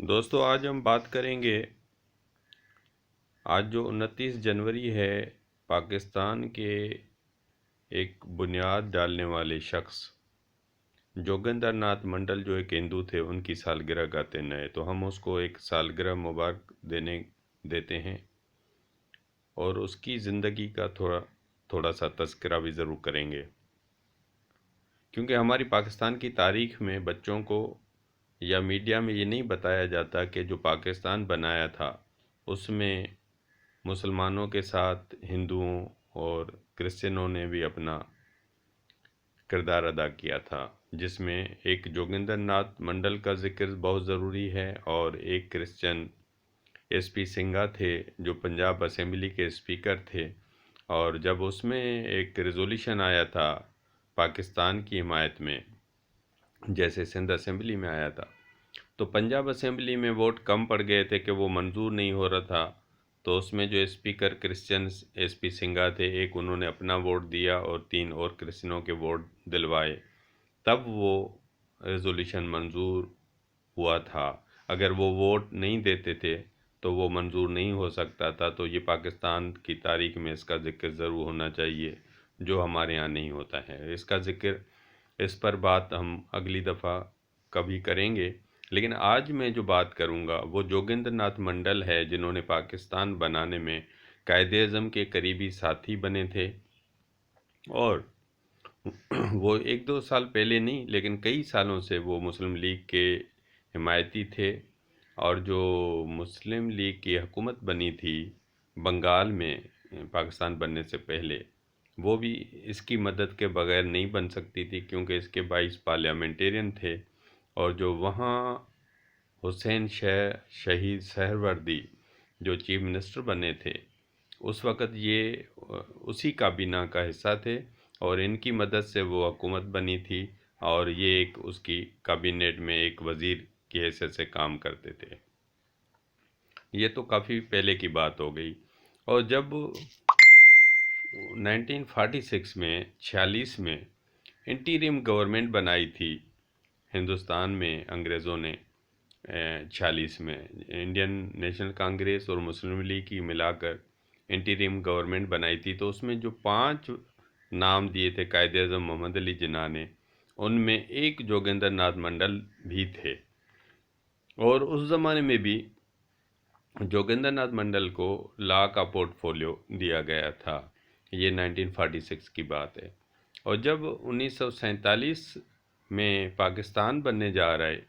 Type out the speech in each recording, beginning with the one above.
دوستو آج ہم بات کریں گے آج جو 29 جنوری ہے پاکستان کے ایک بنیاد ڈالنے والے شخص جوگندر ناتھ منڈل جو ایک ہندو تھے ان کی سالگرہ کا دن ہے، تو ہم اس کو ایک سالگرہ مبارک دیتے ہیں اور اس کی زندگی کا تھوڑا سا تذکرہ بھی ضرور کریں گے، کیونکہ ہماری پاکستان کی تاریخ میں بچوں کو یا میڈیا میں یہ نہیں بتایا جاتا کہ جو پاکستان بنایا تھا اس میں مسلمانوں کے ساتھ ہندوؤں اور کرسچنوں نے بھی اپنا کردار ادا کیا تھا، جس میں ایک جوگندر ناتھ منڈل کا ذکر بہت ضروری ہے اور ایک کرسچن ایس پی سنگھا تھے جو پنجاب اسمبلی کے اسپیکر تھے، اور جب اس میں ایک ریزولوشن آیا تھا پاکستان کی حمایت میں، جیسے سندھ اسمبلی میں آیا تھا، تو پنجاب اسمبلی میں ووٹ کم پڑ گئے تھے کہ وہ منظور نہیں ہو رہا تھا، تو اس میں جو speaker Christian S P Singha تھے، ایک انہوں نے اپنا ووٹ دیا اور 3 اور کرسچنوں کے ووٹ دلوائے، تب وہ ریزولوشن منظور ہوا تھا۔ اگر وہ ووٹ نہیں دیتے تھے تو وہ منظور نہیں ہو سکتا تھا، تو یہ پاکستان کی تاریخ میں اس کا ذکر ضرور ہونا چاہیے، جو ہمارے ہاں نہیں ہوتا ہے۔ اس کا ذکر، اس پر بات ہم اگلی دفعہ کبھی کریں گے، لیکن آج میں جو بات کروں گا وہ جوگندر ناتھ منڈل ہے، جنہوں نے پاکستان بنانے میں قائد اعظم کے قریبی ساتھی بنے تھے، اور وہ 1-2 سال پہلے نہیں لیکن کئی سالوں سے وہ مسلم لیگ کے حمایتی تھے، اور جو مسلم لیگ کی حکومت بنی تھی بنگال میں پاکستان بننے سے پہلے، وہ بھی اس کی مدد کے بغیر نہیں بن سکتی تھی، کیونکہ اس کے 22 پارلیمنٹیرین تھے، اور جو وہاں حسین شہید سہروردی جو چیف منسٹر بنے تھے اس وقت، یہ اسی کابینہ کا حصہ تھے، اور ان کی مدد سے وہ حکومت بنی تھی، اور یہ ایک اس کی کابینٹ میں ایک وزیر کی حیثیت سے کام کرتے تھے۔ یہ تو کافی پہلے کی بات ہو گئی، اور جب 1946 میں 46 میں انٹیریم گورنمنٹ بنائی تھی ہندوستان میں انگریزوں نے، 46 میں انڈین نیشنل کانگریس اور مسلم لیگ کی ملا کر انٹیریم گورنمنٹ بنائی تھی، تو اس میں جو 5 نام دیے تھے قائد اعظم محمد علی جناح نے، ان میں ایک جوگندر ناتھ منڈل بھی تھے، اور اس زمانے میں بھی جوگندر ناتھ منڈل کو لا کا پورٹ فولیو دیا گیا تھا۔ یہ 1946 کی بات ہے، اور جب 1947 میں پاکستان بننے جا رہے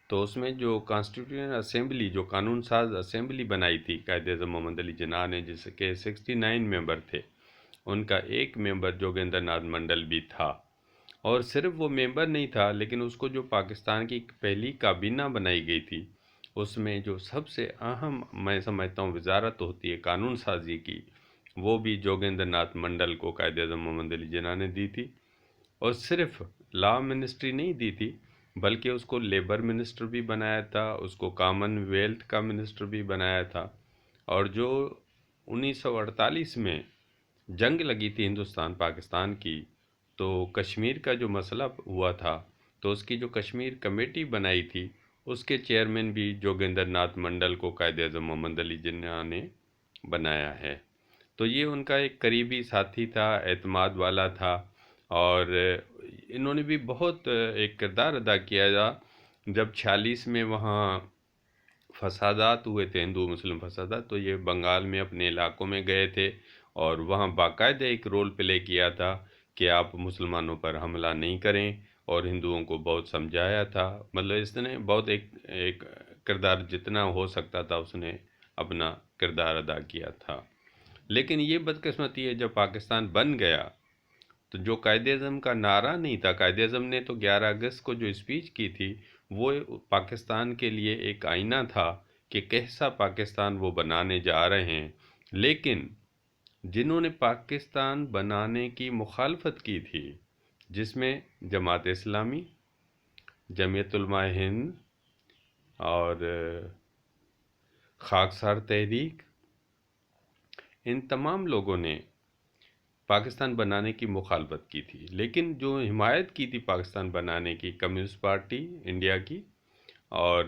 تو اس میں جو کانسٹیٹیوشن اسمبلی، جو قانون ساز اسمبلی بنائی تھی قائد اعظم محمد علی جناح نے، جس کے 69 ممبر تھے، ان کا ایک ممبر جوگندر ناتھ منڈل بھی تھا، اور صرف وہ ممبر نہیں تھا لیکن اس کو جو پاکستان کی پہلی کابینہ بنائی گئی تھی، اس میں جو سب سے اہم میں سمجھتا ہوں وزارت ہوتی ہے قانون سازی کی، وہ بھی جوگندر ناتھ منڈل کو قائد اعظم محمد علی جناح نے دی تھی، اور صرف لا منسٹری نہیں دی تھی بلکہ اس کو لیبر منسٹر بھی بنایا تھا، اس کو کامن ویلتھ کا منسٹر بھی بنایا تھا، اور جو 1948 میں جنگ لگی تھی ہندوستان پاکستان کی، تو کشمیر کا جو مسئلہ ہوا تھا، تو اس کی جو کشمیر کمیٹی بنائی تھی، اس کے چیئرمین بھی جوگندر ناتھ منڈل کو قائد اعظم محمد علی جناح نے بنایا ہے۔ تو یہ ان کا ایک قریبی ساتھی تھا، اعتماد والا تھا، اور انہوں نے بھی بہت ایک کردار ادا کیا تھا جب 46 میں وہاں فسادات ہوئے تھے، ہندو مسلم فسادات، تو یہ بنگال میں اپنے علاقوں میں گئے تھے، اور وہاں باقاعدہ ایک رول پلے کیا تھا کہ آپ مسلمانوں پر حملہ نہیں کریں، اور ہندوؤں کو بہت سمجھایا تھا، مطلب اس نے بہت ایک کردار جتنا ہو سکتا تھا اس نے اپنا کردار ادا کیا تھا۔ لیکن یہ بدقسمتی ہے، جب پاکستان بن گیا تو جو قائد اعظم کا نعرہ نہیں تھا، قائد اعظم نے تو 11 اگست کو جو اسپیچ کی تھی وہ پاکستان کے لیے ایک آئینہ تھا کہ کیسا پاکستان وہ بنانے جا رہے ہیں، لیکن جنہوں نے پاکستان بنانے کی مخالفت کی تھی، جس میں جماعت اسلامی، جمعیت علماء ہند اور خاکسار تحریک، ان تمام لوگوں نے پاکستان بنانے کی مخالفت کی تھی، لیکن جو حمایت کی تھی پاکستان بنانے کی، کمیونسٹ پارٹی انڈیا کی اور